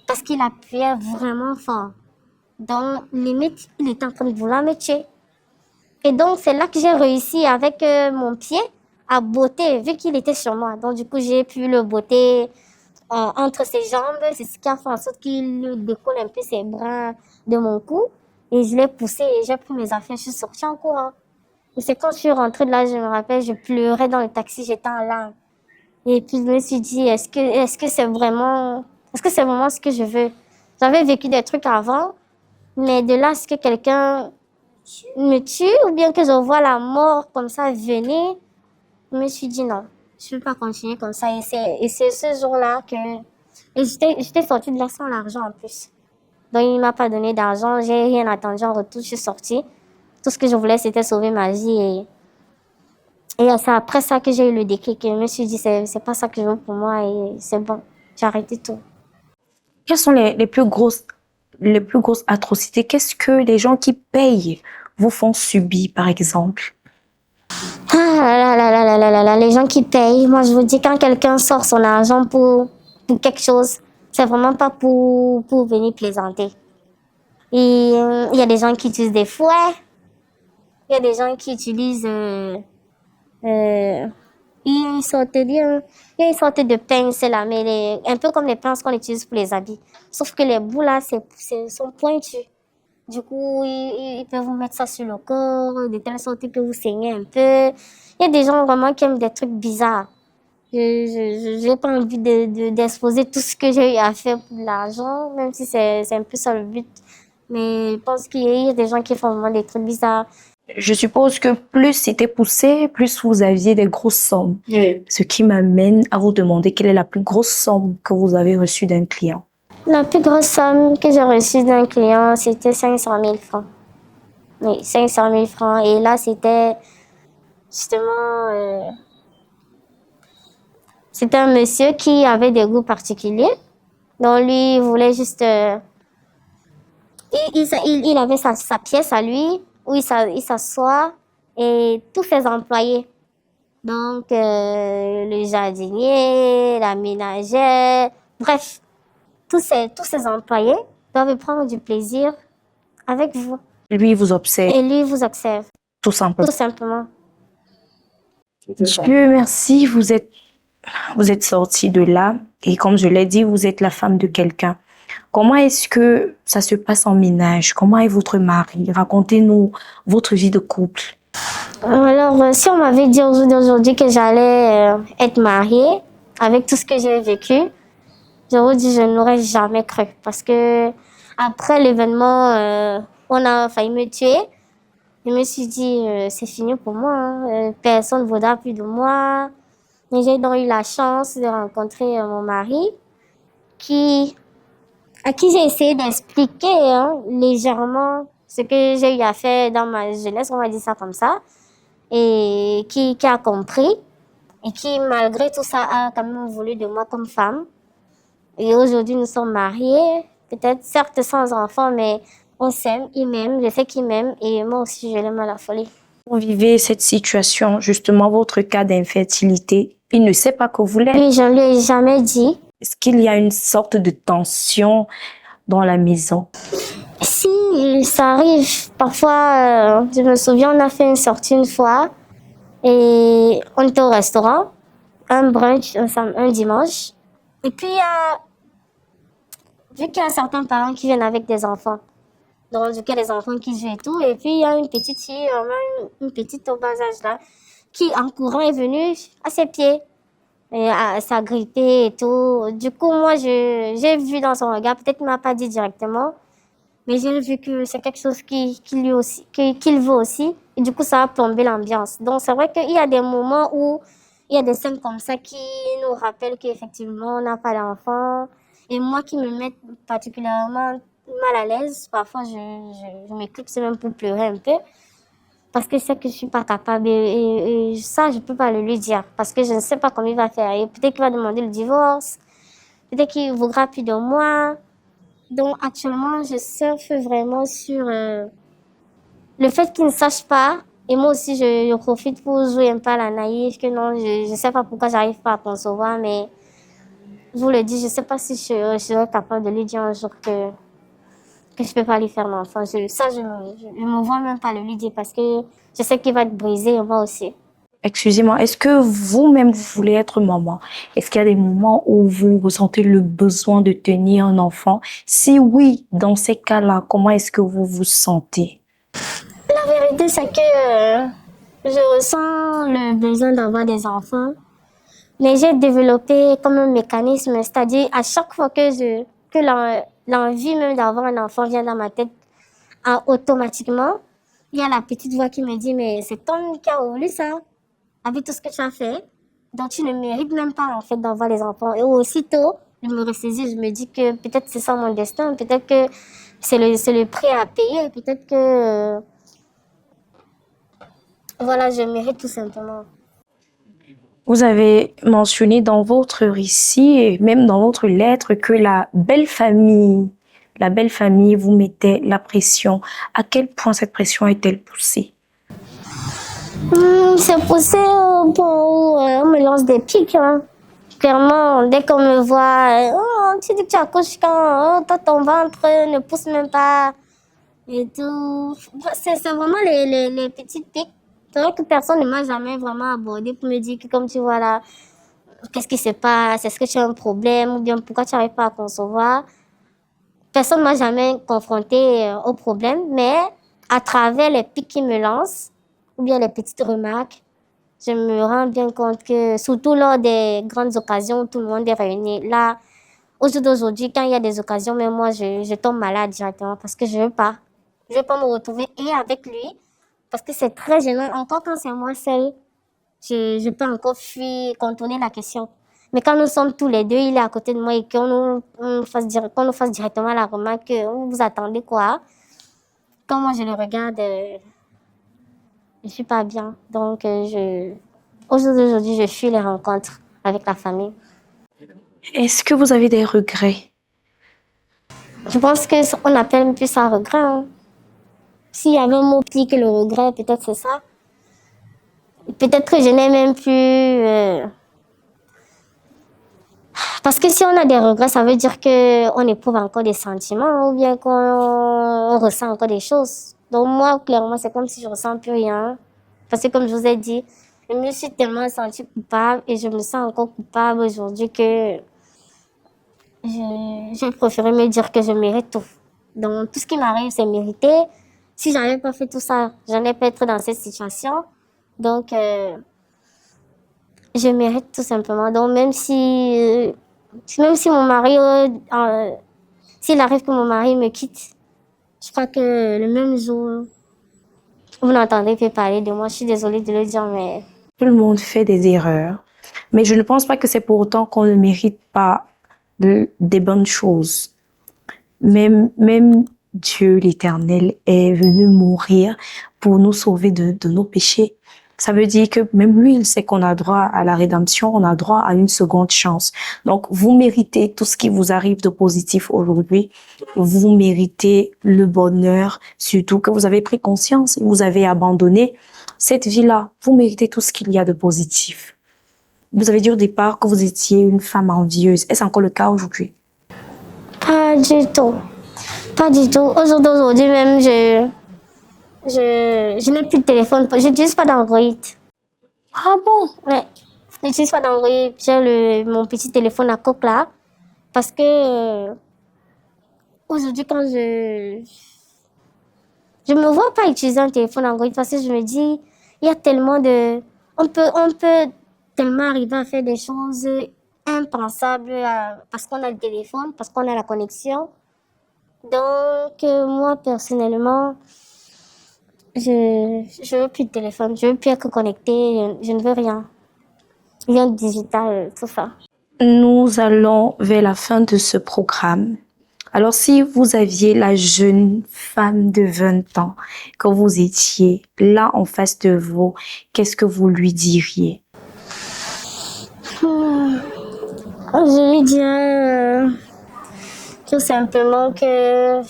Parce qu'il appuyait vraiment fort. Donc, limite, il était en train de vouloir me tuer. Et donc, c'est là que j'ai réussi avec mon pied à botter, vu qu'il était sur moi. Donc, du coup, j'ai pu le botter entre ses jambes. C'est ce qui a fait en sorte qu'il décolle un peu ses bras de mon cou. Et je l'ai poussé et j'ai pris mes affaires. Je suis sortie en courant. Et c'est quand je suis rentrée de là, je me rappelle, je pleurais dans le taxi, j'étais en larmes. Et puis, je me suis dit, est-ce que c'est vraiment ce que je veux? J'avais vécu des trucs avant, mais de là à ce que quelqu'un me tue ou bien que je vois la mort comme ça venir, je me suis dit non, je ne peux pas continuer comme ça. Et c'est ce jour-là que... Et j'étais sortie de là sans l'argent en plus. Donc, il ne m'a pas donné d'argent, j'ai rien attendu en retour, je suis sortie. Tout ce que je voulais, c'était sauver ma vie. Et c'est après ça que j'ai eu le déclic. Je me suis dit, c'est pas ça que je veux pour moi et c'est bon, j'ai arrêté tout. Quelles sont les plus grosses atrocités? Qu'est-ce que les gens qui payent vous font subir, par exemple? Ah là là là là là là là, les gens qui payent, moi je vous dis, quand quelqu'un sort son argent pour quelque chose, c'est vraiment pas pour venir plaisanter. Et il y a des gens qui utilisent des fouets, il y a des gens qui utilisent une sorte de, il y a une sorte de pince là, mais un peu comme les pinces qu'on utilise pour les habits. Sauf que les bouts là, sont pointus. Du coup, ils peuvent vous mettre ça sur le corps, de telle sorte que vous saignez un peu. Il y a des gens vraiment qui aiment des trucs bizarres. Je n'ai pas envie d'exposer tout ce que j'ai eu à faire pour l'argent, même si c'est un peu ça le but. Mais je pense qu'il y a des gens qui font vraiment des trucs bizarres. Je suppose que plus c'était poussé, plus vous aviez des grosses sommes. Oui. Ce qui m'amène à vous demander quelle est la plus grosse somme que vous avez reçue d'un client. La plus grosse somme que j'ai reçue d'un client, c'était 500 000 francs. Oui, 500 000 francs. Et là, c'était justement... c'était un monsieur qui avait des goûts particuliers. Donc, lui, il voulait juste... il avait sa pièce à lui, où il s'assoit, et tous ses employés. Donc, le jardinier, la ménagère, bref, tous ces employés doivent prendre du plaisir avec vous. Lui, il vous observe, Et lui vous observe, tout simplement. tout simplement. Dieu merci, vous êtes sorti de là. Et comme je l'ai dit, vous êtes la femme de quelqu'un. Comment est-ce que ça se passe en ménage? Comment est votre mari? Racontez-nous votre vie de couple. Alors, si on m'avait dit au jour d'aujourd'hui que j'allais être mariée, avec tout ce que j'ai vécu, je vous dis, je n'aurais jamais cru. Parce que après l'événement, on a failli me tuer. Je me suis dit, c'est fini pour moi. Personne ne voudra plus de moi. Et j'ai donc eu la chance de rencontrer mon mari qui, à qui j'ai essayé d'expliquer légèrement ce que j'ai eu à faire dans ma jeunesse, on va dire ça comme ça, et qui a compris et qui, malgré tout ça, a quand même voulu de moi comme femme. Et aujourd'hui, nous sommes mariés, peut-être certes sans enfants, mais on s'aime, il m'aime, je sais qu'il m'aime et moi aussi je l'aime à la folie. Vous vivez cette situation, justement votre cas d'infertilité. Il ne sait pas que vous l'êtes. Oui, je ne lui ai jamais dit. Est-ce qu'il y a une sorte de tension dans la maison? Si, ça arrive. Parfois, je me souviens, on a fait une sortie une fois et on était au restaurant, un brunch, un dimanche. Et puis, vu qu'il y a certains parents qui viennent avec des enfants, donc du coup, il y a des enfants qui jouent et tout, et puis il y a une petite fille, une petite au bas âge là, qui en courant est venue à ses pieds. Et ça grippé et tout. Du coup, moi, j'ai vu dans son regard, peut-être qu'il m'a pas dit directement, mais j'ai vu que c'est quelque chose qui lui aussi, qu'il veut aussi. Et du coup, ça a plombé l'ambiance. Donc, c'est vrai qu'il y a des moments où il y a des scènes comme ça qui nous rappellent qu'effectivement, on n'a pas d'enfant. Et moi qui me mets particulièrement mal à l'aise, parfois, je m'éclipse même pour pleurer un peu. Parce que je sais que je suis pas capable et ça, je peux pas le lui dire. Parce que je ne sais pas comment il va faire. Et peut-être qu'il va demander le divorce. Peut-être qu'il voudra plus de moi. Donc, actuellement, je surfe vraiment sur le fait qu'il ne sache pas. Et moi aussi, je profite pour jouer un peu à la naïve. Que non, je ne sais pas pourquoi j'arrive pas à concevoir. Mais je vous le dis, je ne sais pas si je serai capable de lui dire un jour que je peux pas lui faire l'enfant. Je me vois même pas le lui dire parce que je sais qu'il va être brisé et moi aussi. Excusez-moi, est-ce que vous-même vous voulez être maman? Est-ce qu'il y a des moments où vous ressentez le besoin de tenir un enfant? Si oui, dans ces cas-là, comment est-ce que vous vous sentez? La vérité, c'est que je ressens le besoin d'avoir des enfants, mais j'ai développé comme un mécanisme, c'est-à-dire à chaque fois que l'envie même d'avoir un enfant vient dans ma tête, automatiquement, il y a la petite voix qui me dit, mais c'est toi qui as voulu ça, avec tout ce que tu as fait, donc tu ne mérites même pas en fait d'avoir les enfants. Et aussitôt, je me ressaisis, je me dis que peut-être c'est ça mon destin, peut-être que c'est le prix à payer, peut-être que voilà, je mérite tout simplement. Vous avez mentionné dans votre récit et même dans votre lettre que la belle famille vous mettait la pression. À quel point cette pression est-elle poussée? C'est poussé pour on me lance des pics. Hein. Clairement, dès qu'on me voit, oh, tu dis que tu accouches quand, oh, toi ton ventre ne pousse même pas et tout. C'est vraiment les petites pics. C'est vrai que personne ne m'a jamais vraiment abordé pour me dire que comme tu vois là, qu'est-ce qui se passe, est-ce que tu as un problème ou bien pourquoi tu n'arrives pas à concevoir. Personne ne m'a jamais confronté au problème, mais à travers les pics qu'ils me lancent, ou bien les petites remarques, je me rends bien compte que, surtout lors des grandes occasions où tout le monde est réuni, là, au jour d'aujourd'hui, quand il y a des occasions, même moi, je tombe malade directement parce que je veux pas. Je veux pas me retrouver et avec lui, parce que c'est très gênant. Encore quand c'est moi seule, je peux encore fuir, contourner la question. Mais quand nous sommes tous les deux, il est à côté de moi et qu'on nous fasse directement la remarque que vous attendez quoi. Quand moi je le regarde, je suis pas bien. Donc, aujourd'hui, je fuis les rencontres avec la famille. Est-ce que vous avez des regrets? Je pense qu'on appelle plus ça regret. Hein. S'il y avait un mot pire que le regret, peut-être c'est ça. Peut-être que je n'ai même plus... Parce que si on a des regrets, ça veut dire qu'on éprouve encore des sentiments ou bien qu'on ressent encore des choses. Donc moi, clairement, c'est comme si je ressens plus rien. Parce que comme je vous ai dit, je me suis tellement sentie coupable et je me sens encore coupable aujourd'hui que j'ai préféré me dire que je mérite tout. Donc tout ce qui m'arrive, c'est mérité. Si j'avais pas fait tout ça, je n'allais pas être dans cette situation. Donc je mérite tout simplement. Donc même si mon mari, s'il arrive que mon mari me quitte, je crois que le même jour, vous n'entendrez plus parler de moi. Je suis désolée de le dire, mais... Tout le monde fait des erreurs. Mais je ne pense pas que c'est pour autant qu'on ne mérite pas des bonnes choses. Même Dieu, l'Éternel, est venu mourir pour nous sauver de nos péchés. Ça veut dire que même lui, il sait qu'on a droit à la rédemption, on a droit à une seconde chance. Donc, vous méritez tout ce qui vous arrive de positif aujourd'hui. Vous méritez le bonheur, surtout que vous avez pris conscience et vous avez abandonné cette vie-là. Vous méritez tout ce qu'il y a de positif. Vous avez dit au départ que vous étiez une femme envieuse. Est-ce encore le cas aujourd'hui? Pas du tout. Pas du tout. Aujourd'hui même, je n'ai plus de téléphone. Je n'utilise pas d'Android. Ah bon? Ouais. Je n'utilise pas d'Android. J'ai mon petit téléphone à coque là. Parce que aujourd'hui, quand je me vois pas utiliser un téléphone Android parce que je me dis, il y a tellement de... On peut tellement arriver à faire des choses impensables parce qu'on a le téléphone, parce qu'on a la connexion. Donc, moi, personnellement, je veux plus de téléphone. Je veux plus être connectée. Je ne veux rien. Rien de digital, tout ça. Nous allons vers la fin de ce programme. Alors, si vous aviez la jeune femme de 20 ans que vous étiez là en face de vous, qu'est-ce que vous lui diriez? Je lui dirais tout simplement que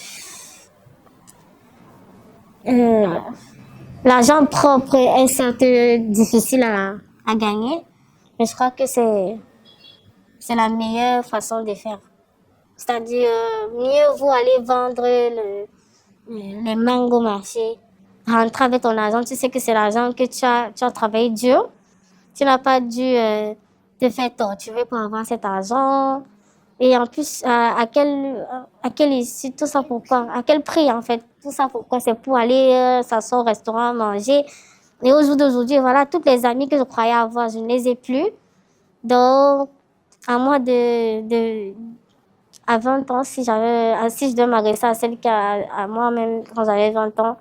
l'argent propre est certes difficile à gagner, mais je crois que c'est la meilleure façon de faire. C'est-à-dire, mieux vaut aller vendre les mangues au marché, rentrer avec ton argent. Tu sais que c'est l'argent que tu as travaillé dur. Tu n'as pas dû te faire torturer pour avoir cet argent. Et en plus, à quelle issue, tout ça pourquoi? À quel prix en fait? Tout ça pourquoi? C'est pour aller s'asseoir au restaurant, manger. Et au jour d'aujourd'hui, voilà, toutes les amies que je croyais avoir, je ne les ai plus. Donc, à moi à 20 ans, si je dois m'adresser à celle à moi-même quand j'avais 20 ans,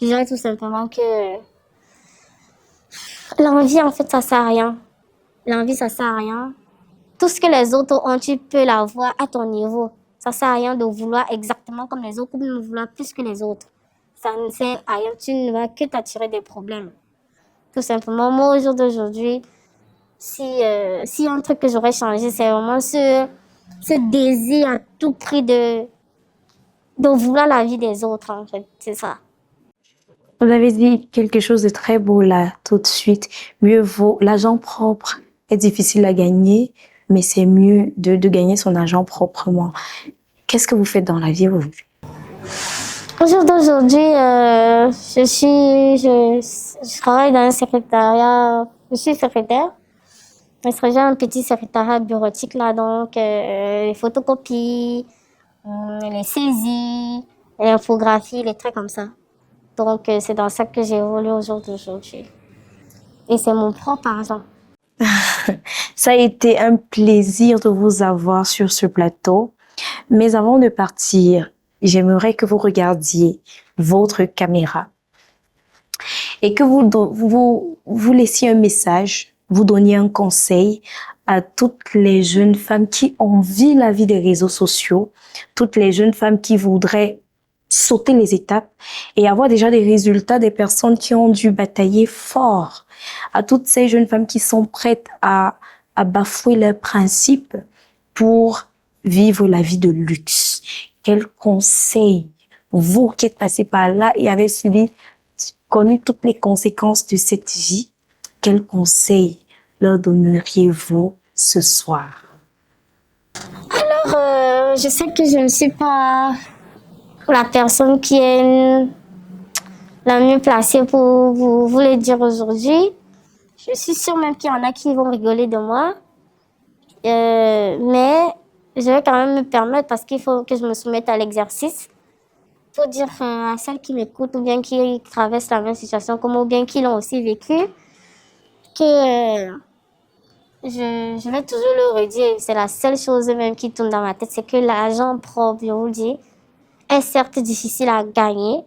je dirais tout simplement que l'envie, en fait, ça sert à rien. L'envie, ça sert à rien. Tout ce que les autres ont, tu peux l'avoir à ton niveau. Ça sert à rien de vouloir exactement comme les autres ou de vouloir plus que les autres. Ça ne sert à rien. Tu ne vas que t'attirer des problèmes. Tout simplement, moi, au jour d'aujourd'hui, si un truc que j'aurais changé, c'est vraiment ce désir à tout prix de vouloir la vie des autres, en fait. C'est ça. Vous avez dit quelque chose de très beau là, tout de suite. Mieux vaut, l'argent propre est difficile à gagner, mais c'est mieux de gagner son argent proprement. Qu'est-ce que vous faites dans la vie aujourd'hui? Au jour d'aujourd'hui, je travaille dans un secrétariat. Je suis secrétaire. J'ai un petit secrétariat bureautique là, donc les photocopies, les saisies, l'infographie, les trucs comme ça. Donc c'est dans ça que j'évolue au jour d'aujourd'hui. Et c'est mon propre argent. Ça a été un plaisir de vous avoir sur ce plateau. Mais avant de partir, j'aimerais que vous regardiez votre caméra et que vous laissiez un message, vous donniez un conseil à toutes les jeunes femmes qui envient la vie des réseaux sociaux, toutes les jeunes femmes qui voudraient sauter les étapes et avoir déjà des résultats des personnes qui ont dû batailler fort, à toutes ces jeunes femmes qui sont prêtes à bafouer leurs principes pour vivre la vie de luxe. Quel conseil, vous qui êtes passé par là et avez connu toutes les conséquences de cette vie, quel conseil leur donneriez-vous ce soir? Alors, je sais que je ne suis pas la personne qui est la mieux placée pour vous le dire aujourd'hui. Je suis sûre même qu'il y en a qui vont rigoler de moi. Mais je vais quand même me permettre parce qu'il faut que je me soumette à l'exercice pour dire à celles qui m'écoutent ou bien qui traversent la même situation comme ou bien qui l'ont aussi vécu que je vais toujours le redire. C'est la seule chose même qui tourne dans ma tête, c'est que l'argent propre, je vous le dis, est certes difficile à gagner,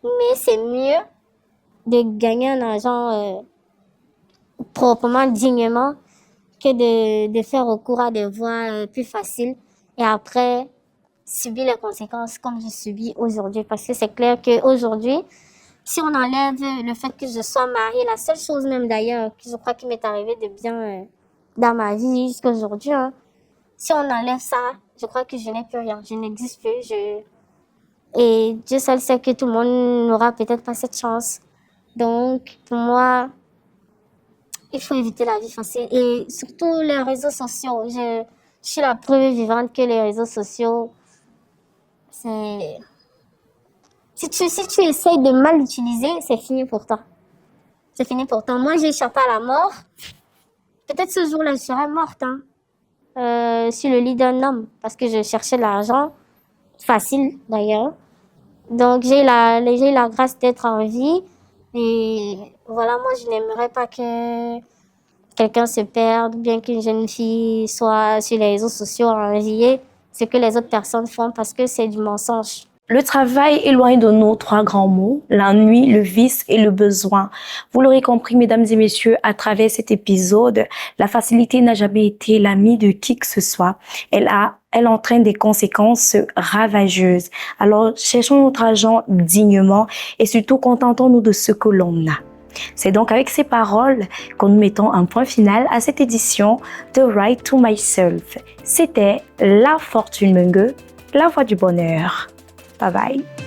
mais c'est mieux de gagner un argent proprement, dignement, que de faire recours à des voies plus faciles et après subir les conséquences comme je subis aujourd'hui. Parce que c'est clair qu'aujourd'hui, si on enlève le fait que je sois mariée, la seule chose même d'ailleurs que je crois qu'il m'est arrivé de bien dans ma vie jusqu'à aujourd'hui, hein, si on enlève ça, je crois que je n'ai plus rien, je n'existe plus. Et Dieu seul sait que tout le monde n'aura peut-être pas cette chance. Donc, pour moi, il faut éviter la vie facile. Et surtout les réseaux sociaux. Je suis la preuve vivante que les réseaux sociaux, c'est... Si tu essayes de mal l'utiliser, c'est fini pour toi. C'est fini pour toi. Moi, j'ai échappé à la mort. Peut-être ce jour-là, je serais morte, hein, sur le lit d'un homme, parce que je cherchais l'argent, facile d'ailleurs. Donc, j'ai eu la grâce d'être en vie. Et voilà, moi, je n'aimerais pas que quelqu'un se perde, bien qu'une jeune fille soit sur les réseaux sociaux à envier ce que les autres personnes font parce que c'est du mensonge. Le travail est loin de nos trois grands mots, l'ennui, le vice et le besoin. Vous l'aurez compris, mesdames et messieurs, à travers cet épisode, la facilité n'a jamais été l'amie de qui que ce soit. Elle entraîne des conséquences ravageuses. Alors, cherchons notre argent dignement et surtout contentons-nous de ce que l'on a. C'est donc avec ces paroles que nous mettons un point final à cette édition de Right to Myself. C'était La Fortune Mungue, la voix du bonheur. Bye bye.